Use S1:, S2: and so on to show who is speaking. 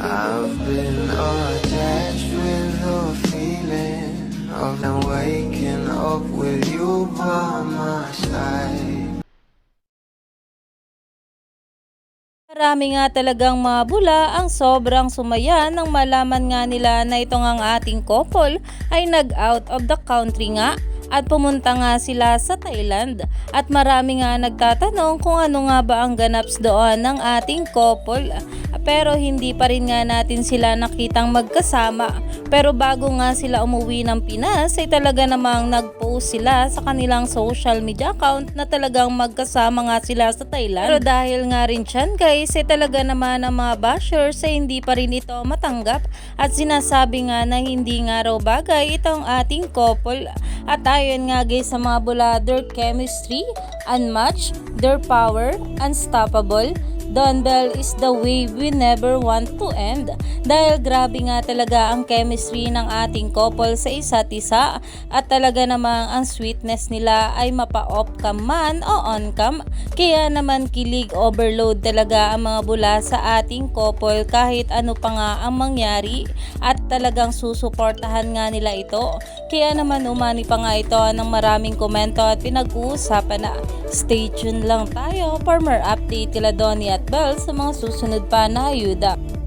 S1: I've been attached with the feeling of now waking up with you by my side.
S2: Marami nga talagang mabula ang sobrang sumaya nang malaman nga nila na itong ang ating couple ay nag-out of the country nga at pumunta nga sila sa Thailand. At marami nga nagtatanong kung ano nga ba ang ganaps doon ng ating couple. Pero hindi pa rin nga natin sila nakitang magkasama. Pero bago nga sila umuwi ng Pinas ay talaga namang nag-post sila sa kanilang social media account na talagang magkasama nga sila sa Thailand. Pero dahil nga rin dyan guys ay talaga naman ang mga bashers ay hindi pa rin ito matanggap at sinasabi nga na hindi nga raw bagay itong ating couple. At ayon nga guys sa mga bula, their chemistry, unmatched, their power, unstoppable. DONBELLE is the way we never want to end. Dahil grabe nga talaga ang chemistry ng ating couple sa isa't isa at talaga namang ang sweetness nila ay mapa-off cam man o on cam. Kaya naman kilig overload talaga ang mga bula sa ating couple kahit ano pa nga ang mangyari at talagang susuportahan nga nila ito. Kaya naman umani pa nga ito ng maraming komento at pinag-uusapan na. Stay tuned lang tayo for more update kila Donnie at Belle sa mga susunod pa na ayuda.